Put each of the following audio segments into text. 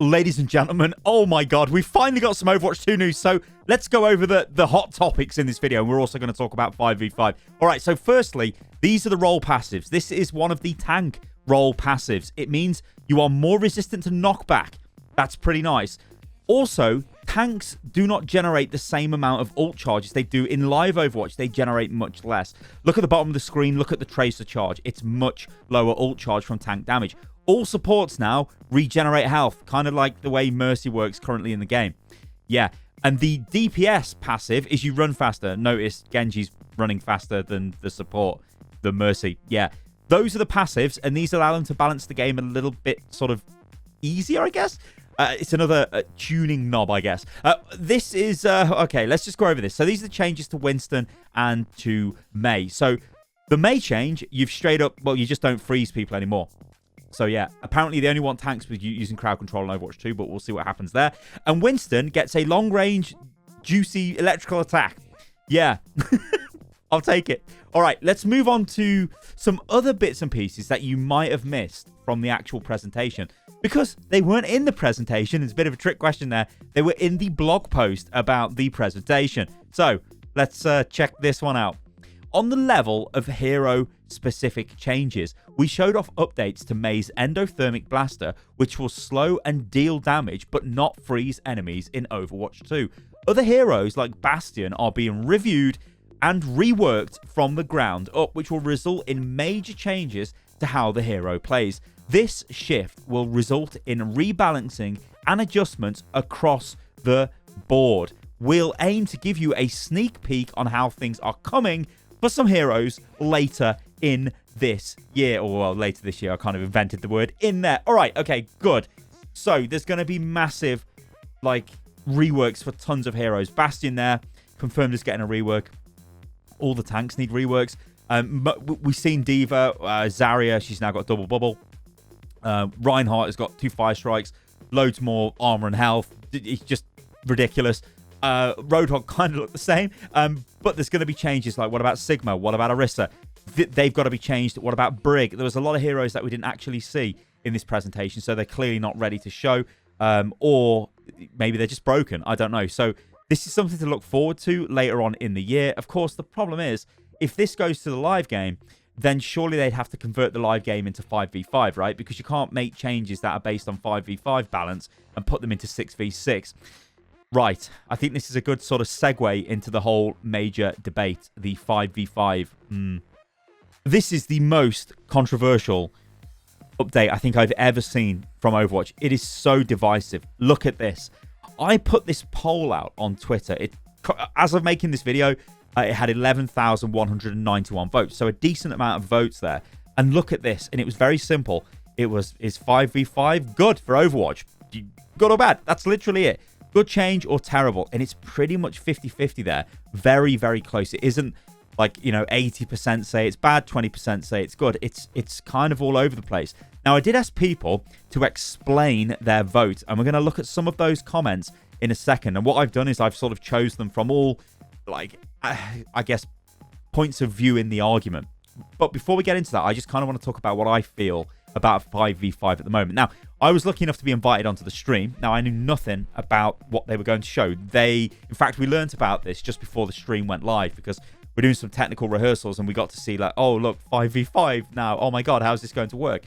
Ladies and gentlemen, oh my god, we've finally got some Overwatch 2 news, so let's go over the hot topics in this video, and we're also going to talk about 5v5. Alright, so firstly, these are the role passives. This is one of the tank role passives. It means you are more resistant to knockback. That's pretty nice. Also, tanks do not generate the same amount of ult charges they do in live Overwatch. They generate much less. Look at the bottom of the screen, look at the tracer charge. It's much lower ult charge from tank damage. All supports now regenerate health, kind of like the way Mercy works currently in the game. Yeah, and the DPS passive is you run faster. Notice Genji's running faster than the support, the Mercy. Yeah, those are the passives, and these allow them to balance the game a little bit sort of easier, I guess. It's another tuning knob, I guess. This is... okay, let's just go over this. So these are the changes to Winston and to Mei. So the Mei change, you've straight up... Well, you just don't freeze people anymore. So yeah, apparently they only want tanks with using crowd control in Overwatch 2, but we'll see what happens there. And Winston gets a long-range, juicy electrical attack. Yeah, I'll take it. All right, let's move on to some other bits and pieces that you might have missed from the actual presentation. Because they weren't in the presentation, it's a bit of a trick question there. They were in the blog post about the presentation. So let's check this one out. On the level of hero-specific changes, we showed off updates to Mei's Endothermic Blaster, which will slow and deal damage, but not freeze enemies in Overwatch 2. Other heroes, like Bastion, are being reviewed and reworked from the ground up, which will result in major changes to how the hero plays. This shift will result in rebalancing and adjustments across the board. We'll aim to give you a sneak peek on how things are coming for some heroes later in this year. Or, well, later this year. I kind of invented the word in there. All right. Okay, good. So there's going to be massive, like, reworks for tons of heroes. Bastion there, confirmed is getting a rework. All the tanks need reworks. We've seen Diva, Zarya, she's now got double bubble. Reinhardt has got 2 fire strikes, loads more armor and health. It's just ridiculous. Roadhog kind of look the same, but there's going to be changes. Like, what about Sigma? What about Orisa? They've got to be changed. What about Brig? There was a lot of heroes that we didn't actually see in this presentation, so they're clearly not ready to show, or maybe they're just broken. I don't know. So this is something to look forward to later on in the year. Of course, the problem is, if this goes to the live game, then surely they'd have to convert the live game into 5v5, right? Because you can't make changes that are based on 5v5 balance and put them into 6v6. Right, I think this is a good sort of segue into the whole major debate, the 5v5. This is the most controversial update I think I've ever seen from Overwatch. It is so divisive. Look at this. I put this poll out on Twitter. As of making this video, it had 11,191 votes, so a decent amount of votes there. And look at this, and it was very simple. Is 5v5 good for Overwatch? Good or bad? That's literally it. Good change or terrible? And it's pretty much 50-50 there. Very, very close. It isn't like, 80% say it's bad, 20% say it's good. It's kind of all over the place. Now, I did ask people to explain their vote, and we're going to look at some of those comments in a second. And what I've done is I've sort of chose them from all, like, I guess, points of view in the argument. But before we get into that, I just kind of want to talk about what I feel about 5v5 at the moment. Now, I was lucky enough to be invited onto the stream. Now, I knew nothing about what they were going to show. In fact, we learned about this just before the stream went live, because we're doing some technical rehearsals and we got to see, like, oh, look, 5v5 now. Oh my God, how's this going to work?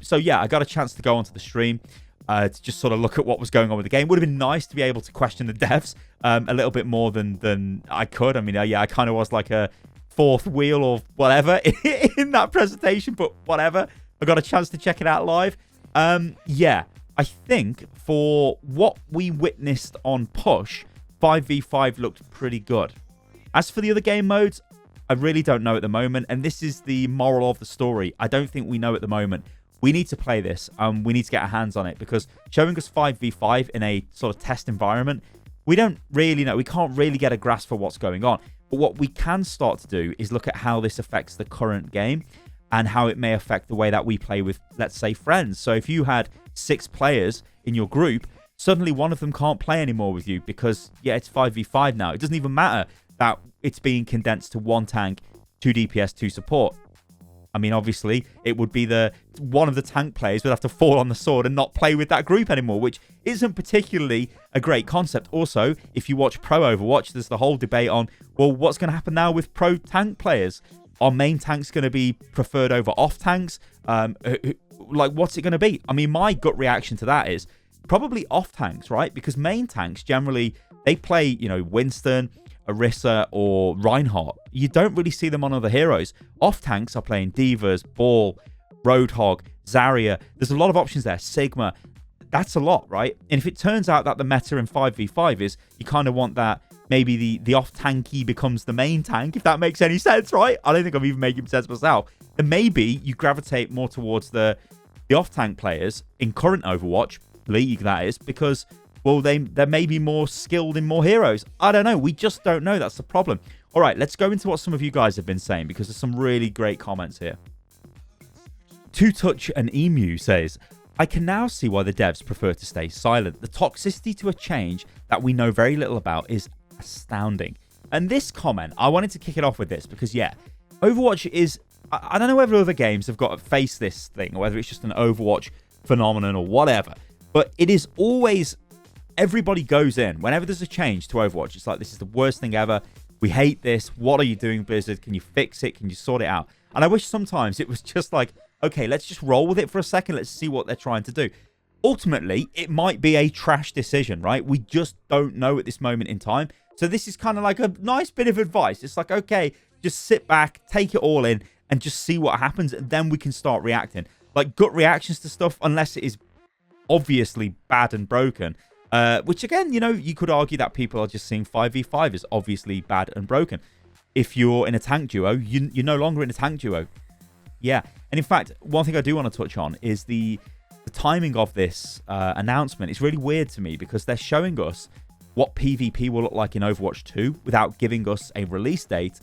So yeah, I got a chance to go onto the stream to just sort of look at what was going on with the game. Would have been nice to be able to question the devs a little bit more than I could. I mean, yeah, I kind of was like a fourth wheel or whatever in that presentation, but whatever. I got a chance to check it out live. Yeah, I think for what we witnessed on Push, 5v5 looked pretty good. As for the other game modes, I really don't know at the moment, and this is the moral of the story. I don't think we know at the moment. We need to play this, we need to get our hands on it, because showing us 5v5 in a sort of test environment, we don't really know. We can't really get a grasp for what's going on. But what we can start to do is look at how this affects the current game and how it may affect the way that we play with, let's say, friends. So if you had 6 players in your group, suddenly one of them can't play anymore with you because, yeah, it's 5v5 now. It doesn't even matter that it's being condensed to 1 tank, 2 DPS, 2 support. I mean, obviously, it would be one of the tank players would have to fall on the sword and not play with that group anymore, which isn't particularly a great concept. Also, if you watch Pro Overwatch, there's the whole debate on, well, what's going to happen now with pro tank players? Are main tanks going to be preferred over off tanks? Like, what's it going to be? I mean, my gut reaction to that is probably off tanks, right? Because main tanks generally, they play, you know, Winston, Orisa, or Reinhardt. You don't really see them on other heroes. Off tanks are playing Divas, Ball, Roadhog, Zarya. There's a lot of options there. Sigma. That's a lot, right? And if it turns out that the meta in 5v5 is you kind of want that, maybe the off tanky becomes the main tank, if that makes any sense, right? I don't think I'm even making sense myself. Then maybe you gravitate more towards the off tank players in current Overwatch League, that is, because, well, they're maybe more skilled in more heroes. I don't know. We just don't know. That's the problem. All right, let's go into what some of you guys have been saying, because there's some really great comments here. Two Touch and Emu says, I can now see why the devs prefer to stay silent. The toxicity to a change that we know very little about is astounding. And this comment, I wanted to kick it off with this because, yeah, Overwatch is, I don't know whether other games have got to face this thing or whether it's just an Overwatch phenomenon or whatever, but it is always, everybody goes in whenever there's a change to Overwatch. It's like, this is the worst thing ever. We hate this. What are you doing, Blizzard? Can you fix it? Can you sort it out? And I wish sometimes it was just like, okay, let's just roll with it for a second. Let's see what they're trying to do. Ultimately, it might be a trash decision, right? We just don't know at this moment in time. So this is kind of like a nice bit of advice. It's like, okay, just sit back, take it all in, and just see what happens. And then we can start reacting. Like, gut reactions to stuff, unless it is obviously bad and broken. Which, again, you know, you could argue that people are just seeing 5v5 as obviously bad and broken. If you're in a tank duo, you're no longer in a tank duo. Yeah. And in fact, one thing I do want to touch on is the timing of this announcement. Is really weird to me because they're showing us what PvP will look like in Overwatch 2 without giving us a release date.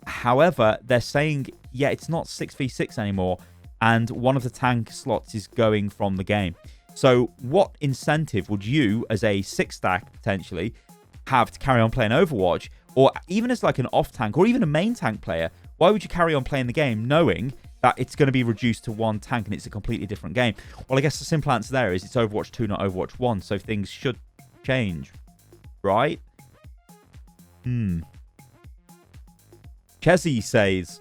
However, they're saying, yeah, it's not 6v6 anymore, and one of the tank slots is going from the game. So what incentive would you, as a 6-stack potentially, have to carry on playing Overwatch? Or even as like an off-tank or even a main tank player, why would you carry on playing the game knowing that it's going to be reduced to one tank and it's a completely different game? Well, I guess the simple answer there is it's Overwatch 2, not Overwatch 1, so things should change, right? Chezzy says,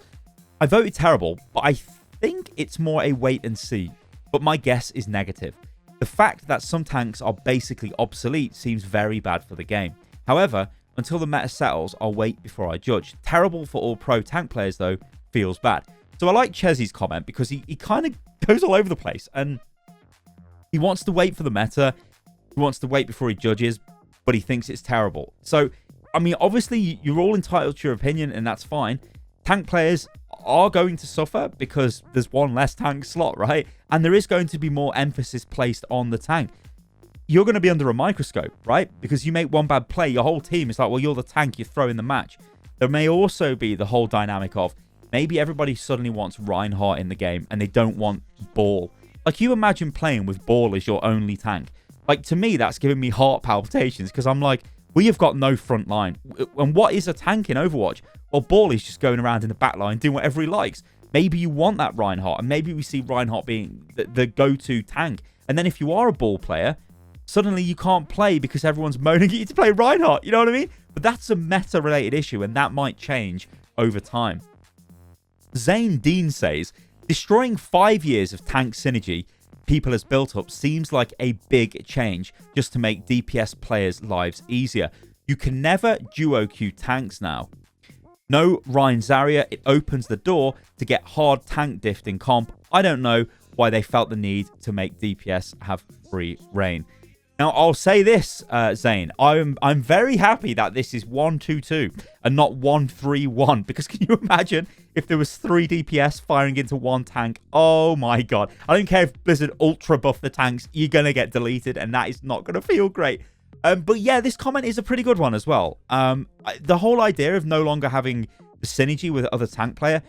I voted terrible, but I think it's more a wait and see, but my guess is negative. The fact that some tanks are basically obsolete seems very bad for the game. However, until the meta settles, I'll wait before I judge. Terrible for all pro tank players, though, feels bad. So I like Chezzy's comment because he kind of goes all over the place, and he wants to wait for the meta. He wants to wait before he judges, but he thinks it's terrible. So, I mean, obviously, you're all entitled to your opinion, and that's fine. Tank players are going to suffer because there's one less tank slot, right? And there is going to be more emphasis placed on the tank. You're going to be under a microscope, right? Because you make one bad play, your whole team is like, well, you're the tank, you throw in the match. There may also be the whole dynamic of maybe everybody suddenly wants Reinhardt in the game and they don't want Ball. Like, you imagine playing with Ball as your only tank. Like, to me, that's giving me heart palpitations because I'm like, we have got no front line. And what is a tank in Overwatch? Well, Ball is just going around in the back line doing whatever he likes. Maybe you want that Reinhardt, and maybe we see Reinhardt being the go-to tank. And then if you are a Ball player, suddenly you can't play because everyone's moaning at you to play Reinhardt. You know what I mean? But that's a meta-related issue, and that might change over time. Zane Dean says, destroying 5 years of tank synergy people has built up seems like a big change just to make DPS players' lives easier. You can never duo queue tanks now. No Ryan Zarya, it opens the door to get hard tank diff in comp. I don't know why they felt the need to make DPS have free reign. Now, I'll say this, Zane. I'm very happy that this is 1-2-2 and not 1-3-1. Because can you imagine if there was 3 DPS firing into one tank? Oh my god. I don't care if Blizzard ultra buff the tanks. You're going to get deleted and that is not going to feel great. But yeah, this comment is a pretty good one as well. The whole idea of no longer having the synergy with other tank player,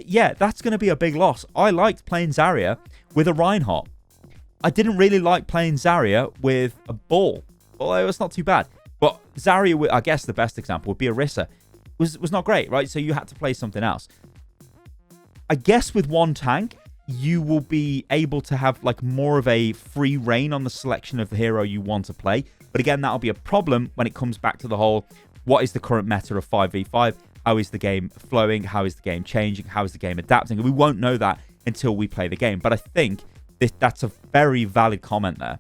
yeah, that's going to be a big loss. I liked playing Zarya with a Reinhardt. I didn't really like playing Zarya with a Ball, although it's not too bad. But Zarya, I guess the best example would be Orisa. Was not great, right? So you had to play something else. I guess with one tank, you will be able to have like more of a free reign on the selection of the hero you want to play. But again, that'll be a problem when it comes back to the whole, what is the current meta of 5v5? How is the game flowing? How is the game changing? How is the game adapting? And we won't know that until we play the game. But I think that's a very valid comment there.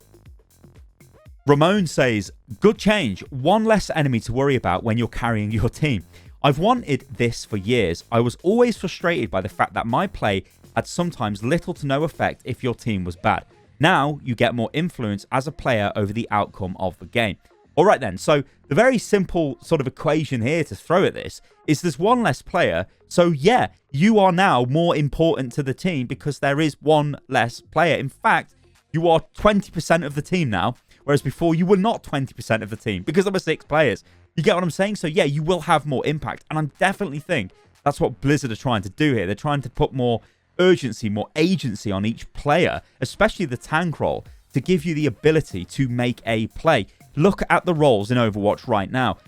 Ramon says, good change. One less enemy to worry about when you're carrying your team. I've wanted this for years. I was always frustrated by the fact that my play had sometimes little to no effect if your team was bad. Now you get more influence as a player over the outcome of the game. All right then, so the very simple sort of equation here to throw at this is there's one less player. So yeah, you are now more important to the team because there is one less player. In fact, you are 20% of the team now, whereas before you were not 20% of the team because there were 6 players. You get what I'm saying? So yeah, you will have more impact. And I definitely think that's what Blizzard are trying to do here. They're trying to put more urgency, more agency on each player, especially the tank role, to give you the ability to make a play. Look at the roles in Overwatch right now.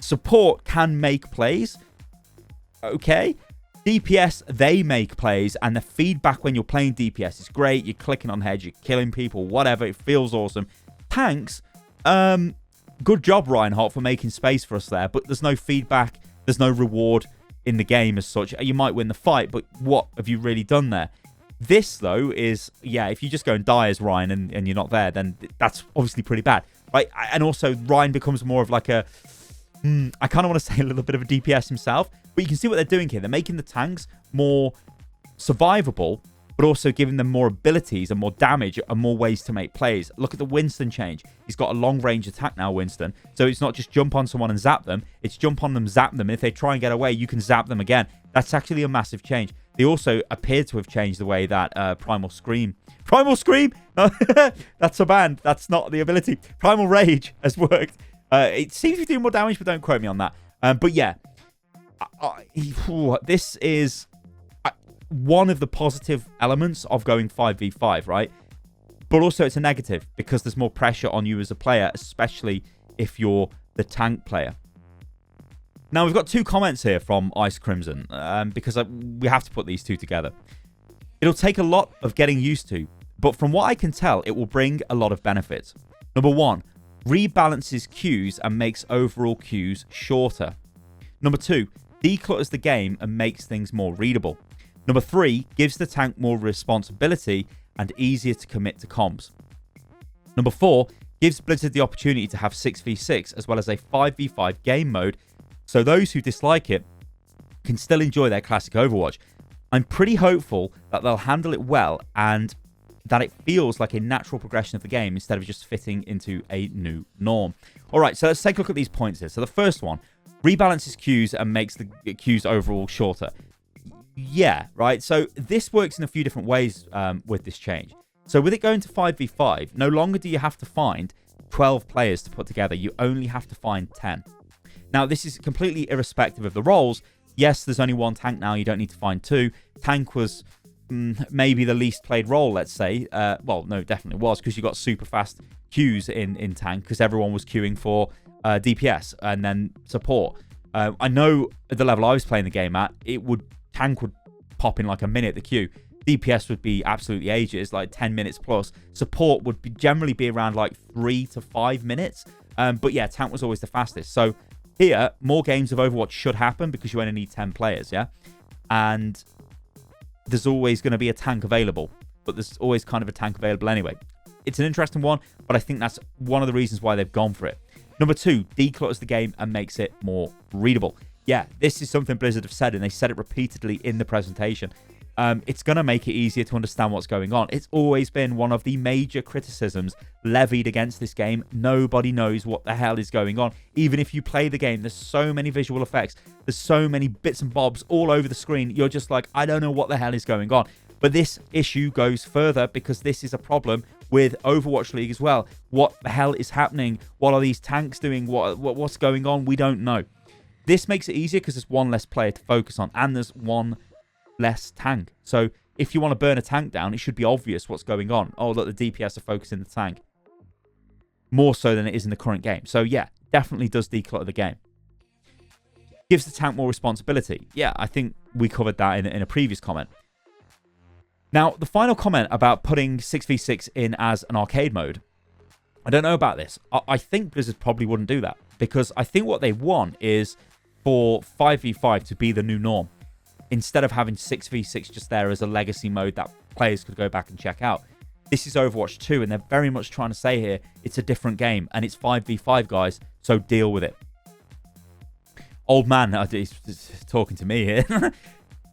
Support can make plays. Okay. DPS, they make plays, and the feedback when you're playing DPS is great. You're clicking on heads, you're killing people, whatever. It feels awesome. Tanks, good job, Reinhardt, for making space for us there, but there's no feedback. There's no reward in the game as such. You might win the fight, but what have you really done there? This, though, is, yeah, if you just go and die as Ryan and you're not there, then that's obviously pretty bad, right? And also, Ryan becomes more of like a, I kind of want to say a little bit of a DPS himself, but you can see what they're doing here. They're making the tanks more survivable, but also giving them more abilities and more damage and more ways to make plays. Look at the Winston change. He's got a long-range attack now, Winston. So it's not just jump on someone and zap them. It's jump on them, zap them. If they try and get away, you can zap them again. That's actually a massive change. They also appear to have changed the way that Primal Scream... Primal Scream? No, that's a band. That's not the ability. Primal Rage has worked. It seems to be doing more damage, but don't quote me on that. But yeah, this is one of the positive elements of going 5v5, right? But also it's a negative because there's more pressure on you as a player, especially if you're the tank player. Now, we've got 2 comments here from Ice Crimson because we have to put these 2 together. It'll take a lot of getting used to, but from what I can tell, it will bring a lot of benefits. Number 1, rebalances queues and makes overall queues shorter. Number 2, declutters the game and makes things more readable. Number 3, gives the tank more responsibility and easier to commit to comps. Number 4, gives Blizzard the opportunity to have 6v6 as well as a 5v5 game mode, so those who dislike it can still enjoy their classic Overwatch. I'm pretty hopeful that they'll handle it well and that it feels like a natural progression of the game instead of just fitting into a new norm. All right, so let's take a look at these points here. So the first one, rebalances queues and makes the queues overall shorter. Yeah, right. So this works in a few different ways with this change. So with it going to 5v5, no longer do you have to find 12 players to put together. You only have to find 10. Now, this is completely irrespective of the roles. Yes, there's only 1 tank now. You don't need to find 2. Tank was maybe the least played role, let's say. Well, no, definitely was because you got super fast queues in tank because everyone was queuing for DPS and then support. I know at the level I was playing the game at, tank would pop in like a minute, the queue. DPS would be absolutely ages, like 10 minutes plus. Support would generally be around like 3 to 5 minutes. But yeah, tank was always the fastest. So here, more games of Overwatch should happen because you only need 10 players, yeah? And there's always going to be a tank available, but there's always kind of a tank available anyway. It's an interesting one, but I think that's one of the reasons why they've gone for it. Number 2, declutters the game and makes it more readable. Yeah, this is something Blizzard have said, and they said it repeatedly in the presentation. It's going to make it easier to understand what's going on. It's always been one of the major criticisms levied against this game. Nobody knows what the hell is going on. Even if you play the game, there's so many visual effects. There's so many bits and bobs all over the screen. You're just like, I don't know what the hell is going on. But this issue goes further because this is a problem with Overwatch League as well. What the hell is happening? What are these tanks doing? What's going on? We don't know. This makes it easier because there's 1 less player to focus on and there's 1 less tank. So if you want to burn a tank down, it should be obvious what's going on. Oh, look, the DPS are focusing the tank. More so than it is in the current game. So yeah, definitely does declutter the game. Gives the tank more responsibility. Yeah, I think we covered that in a previous comment. Now, the final comment about putting 6v6 in as an arcade mode, I don't know about this. I think Blizzard probably wouldn't do that, because I think what they want is for 5v5 to be the new norm, instead of having 6v6 just there as a legacy mode that players could go back and check out. This is Overwatch 2, and they're very much trying to say here, it's a different game, and it's 5v5, guys, so deal with it. Old man, he's talking to me here.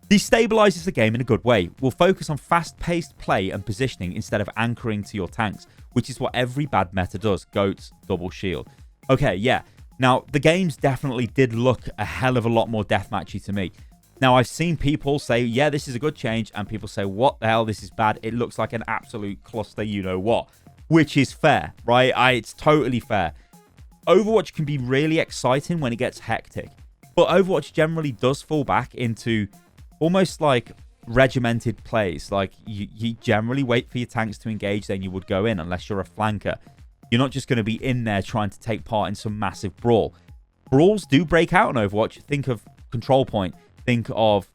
Destabilizes the game in a good way. Will focus on fast-paced play and positioning instead of anchoring to your tanks, which is what every bad meta does. Goats, double shield. Okay, yeah. Now, the games definitely did look a hell of a lot more deathmatchy to me. Now, I've seen people say, yeah, this is a good change, and people say, what the hell, this is bad. It looks like an absolute cluster, you know what, which is fair, right? It's totally fair. Overwatch can be really exciting when it gets hectic, but Overwatch generally does fall back into almost like regimented plays. Like, you generally wait for your tanks to engage, then you would go in, unless you're a flanker. You're not just going to be in there trying to take part in some massive brawl. Brawls do break out on Overwatch. Think of Control Point. Think of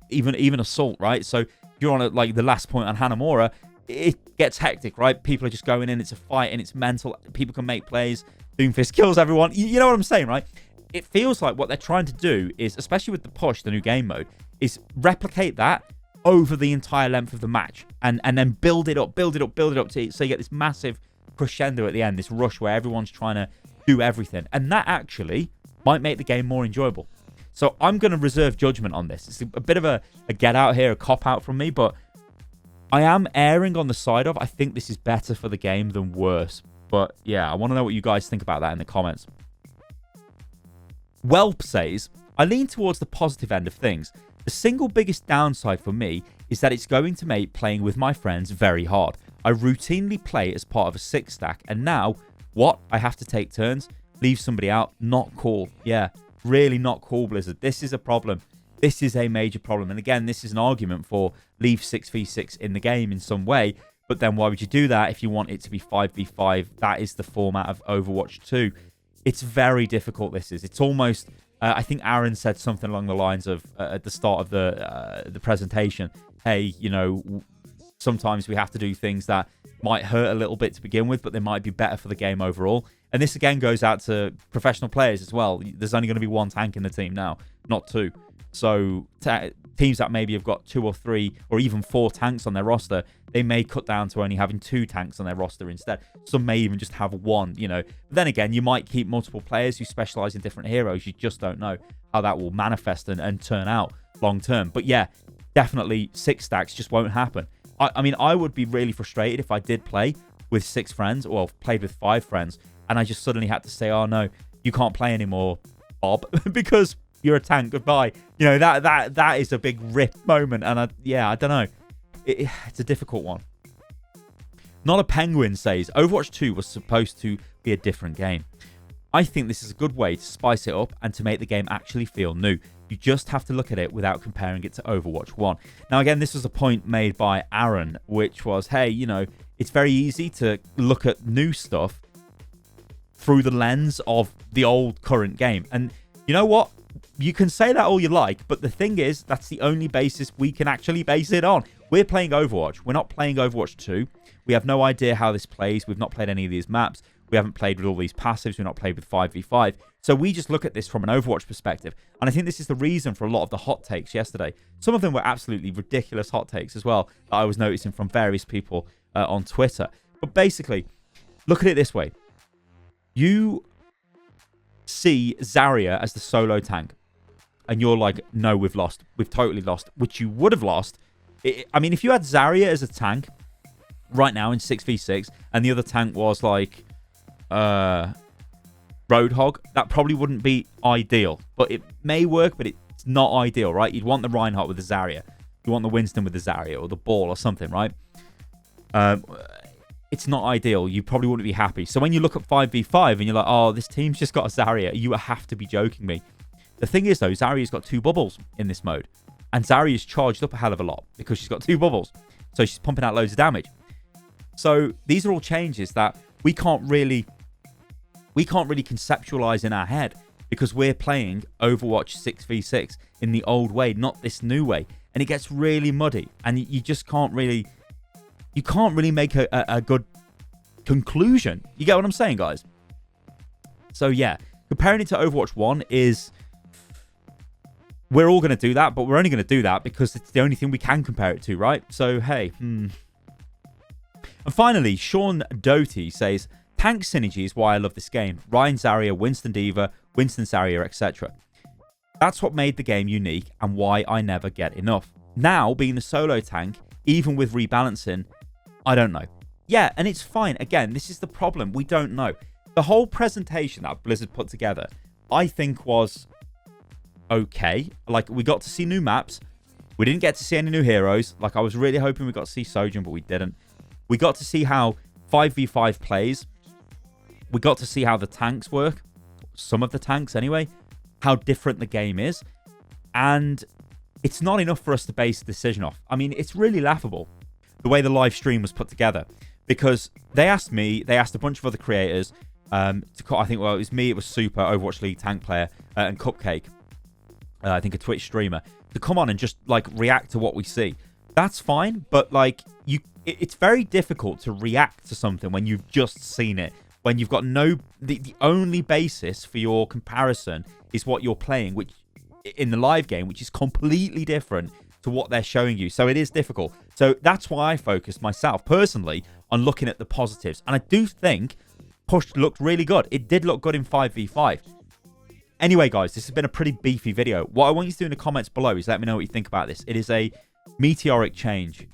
even Assault, right? So if you're on like the last point on Hanamura, it gets hectic, right? People are just going in. It's a fight and it's mental. People can make plays. Doomfist kills everyone. You know what I'm saying, right? It feels like what they're trying to do is, especially with the push, the new game mode, is replicate that over the entire length of the match, and then build it up so you get this massive crescendo at the end, this rush where everyone's trying to do everything, and that actually might make the game more enjoyable. So I'm going to reserve judgment on this. It's a bit of a get out here, a cop out from me, but I am erring on the side of I think this is better for the game than worse. But yeah, I want to know what you guys think about that in the comments. Whelp says, I lean towards the positive end of things. The single biggest downside for me is that it's going to make playing with my friends very hard. I routinely play as part of a 6-stack, and now, what? I have to take turns? Leave somebody out? Not cool. Yeah, really not cool, Blizzard. This is a problem. This is a major problem. And again, this is an argument for leave 6v6 in the game in some way. But then why would you do that if you want it to be 5v5? That is the format of Overwatch 2. It's very difficult, this is. It's almost... I think Aaron said something along the lines of, at the start of the presentation, hey, you know, sometimes we have to do things that might hurt a little bit to begin with, but they might be better for the game overall. And this, again, goes out to professional players as well. There's only going to be one tank in the team now, not two. So teams that maybe have got 2 or 3 or even 4 tanks on their roster, they may cut down to only having 2 tanks on their roster instead. Some may even just have 1, you know. But then again, you might keep multiple players who specialize in different heroes. You just don't know how that will manifest and turn out long term. But yeah, definitely 6 stacks just won't happen. I mean, I would be really frustrated if I did play with 6 friends, or played with 5 friends, and I just suddenly had to say, oh no, you can't play anymore, Bob, because you're a tank, goodbye. You know, that is a big rip moment, and I don't know. It's a difficult one. Not a Penguin says, Overwatch 2 was supposed to be a different game. I think this is a good way to spice it up and to make the game actually feel new. You just have to look at it without comparing it to Overwatch 1. Now, again, this was a point made by Aaron, which was, hey, you know, it's very easy to look at new stuff through the lens of the old current game. And you know what? You can say that all you like, but the thing is, that's the only basis we can actually base it on. We're playing Overwatch. We're not playing Overwatch 2. We have no idea how this plays. We've not played any of these maps. We haven't played with all these passives. We've not played with 5v5. So we just look at this from an Overwatch perspective. And I think this is the reason for a lot of the hot takes yesterday. Some of them were absolutely ridiculous hot takes as well that I was noticing from various people on Twitter. But basically, look at it this way. You see Zarya as the solo tank, and you're like, no, we've lost. We've totally lost, which you would have lost. I mean, if you had Zarya as a tank right now in 6v6, and the other tank was like Roadhog, that probably wouldn't be ideal. But it may work, but it's not ideal, right? You'd want the Reinhardt with the Zarya. You want the Winston with the Zarya, or the Ball or something, right? It's not ideal. You probably wouldn't be happy. So when you look at 5v5 and you're like, oh, this team's just got a Zarya, you have to be joking me. The thing is, though, Zarya's got 2 bubbles in this mode. And Zarya's charged up a hell of a lot because she's got 2 bubbles. So she's pumping out loads of damage. So these are all changes that we can't really conceptualize in our head because we're playing Overwatch 6v6 in the old way, not this new way. and it gets really muddy, and you just can't really, make a good conclusion. You get what I'm saying, guys? So yeah, comparing it to Overwatch 1 is, we're all going to do that, but we're only going to do that because it's the only thing we can compare it to, right? So hey, And finally, Sean Doty says, tank synergy is why I love this game. Ryan Zarya, Winston Diva, Winston Zarya, etc. That's what made the game unique and why I never get enough. Now, being the solo tank, even with rebalancing, I don't know. Yeah, and it's fine. Again, this is the problem. We don't know. The whole presentation that Blizzard put together, I think was okay. Like, we got to see new maps. We didn't get to see any new heroes. Like, I was really hoping we got to see Sojourn, but we didn't. We got to see how 5v5 plays. We got to see how the tanks work. Some of the tanks, anyway. How different the game is. And it's not enough for us to base a decision off. I mean, it's really laughable the way the live stream was put together, because they asked me, they asked a bunch of other creators, I think, well, it was me, it was Super, Overwatch League tank player, and Cupcake, I think a Twitch streamer, to come on and just, like, react to what we see. That's fine, but, like, it's very difficult to react to something when you've just seen it, when you've got the only basis for your comparison is what you're playing, which in the live game, which is completely different to what they're showing you. So it is difficult. So that's why I focused myself personally on looking at the positives. And I do think Push looked really good. It did look good in 5v5. Anyway, guys, this has been a pretty beefy video. What I want you to do in the comments below is let me know what you think about this. It is a meteoric change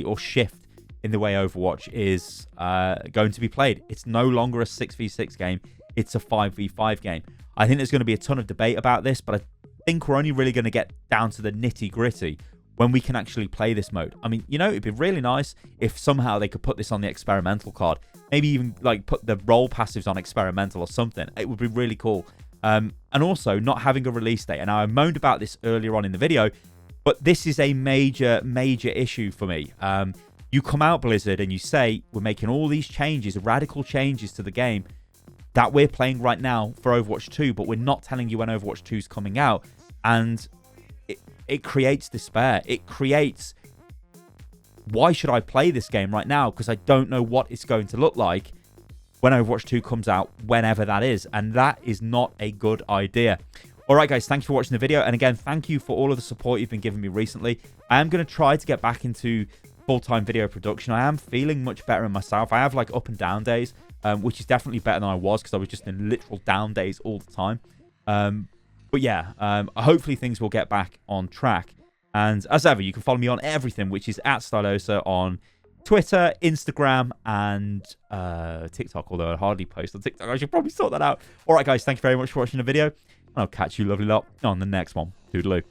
or shift in the way Overwatch is going to be played. It's no longer a 6v6 game. It's a 5v5 game. I think there's going to be a ton of debate about this, but I think we're only really going to get down to the nitty-gritty when we can actually play this mode. I mean, you know, it'd be really nice if somehow they could put this on the experimental card. Maybe even, like, put the role passives on experimental or something. It would be really cool. And also, not having a release date. And I moaned about this earlier on in the video, but this is a major, major issue for me. You come out, Blizzard, and you say, we're making all these changes, radical changes to the game that we're playing right now for Overwatch 2, but we're not telling you when Overwatch 2 is coming out. And it creates despair. It creates, why should I play this game right now? Because I don't know what it's going to look like when Overwatch 2 comes out, whenever that is. And that is not a good idea. All right, guys, thanks for watching the video. And again, thank you for all of the support you've been giving me recently. I am going to try to get back into full-time video production. I am feeling much better in myself. I have, like, up and down days, which is definitely better than I was, because I was just in literal down days all the time. But yeah, hopefully things will get back on track. And as ever, you can follow me on everything, which is @Stylosa on Twitter, Instagram, and TikTok, although I hardly post on TikTok. I should probably sort that out. All right, guys, thank you very much for watching the video. And I'll catch you lovely lot on the next one. Toodaloo.